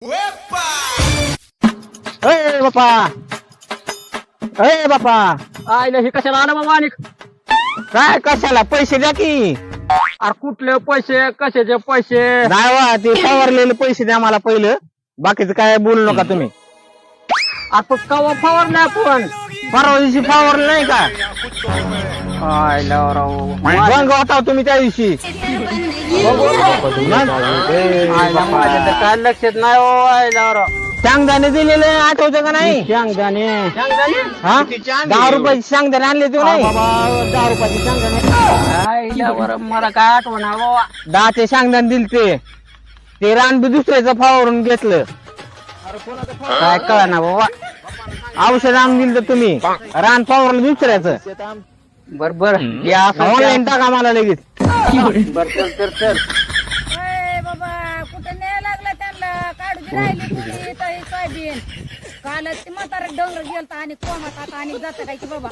अय बापा, अय बापा, आईला हे कशाला आलं बाबा आणि काय कशाला पैसे द्या की. अरे कुठले पैसे कशाचे पैसे नाही वा, ते फवारलेले पैसे द्या मला पहिलं, बाकीचं काय बोलू नका तुम्ही. आपण कवा फवारले आपण परवा दिवशी फवारलं नाही का, आईला राव रंग होता तुम्ही त्या दिवशी. आईला माझ्या तर काय लक्षात नाही हो आईला राव शेंगदाणे दिलेले आठवतं का नाही. शेंगदाणे हा 10 रुपयाचे शेंगदाणे आणले तू नाही. 10 रुपयाची शेंगदाणे आईला बरं मला काय आठवण बाबा 10चे शेंगदाणे दिलते, ते रान बी दुसऱ्याचं फवारून घेतलं. काय कळा ना बाबा औषध आणून दिलं तुम्ही, रान फवारलं दुसऱ्याचं. बर बर या ऑनलाईन टाका मला लगेच. बर चल अय बाबा कुठं न्यायला लागला त्यांना काढू बी राहिली थोडी तर हे सोयाबीन कालच ते म्हातारा डोंगर गेलता आणि कोमात आता आणि जातं काय की बाबा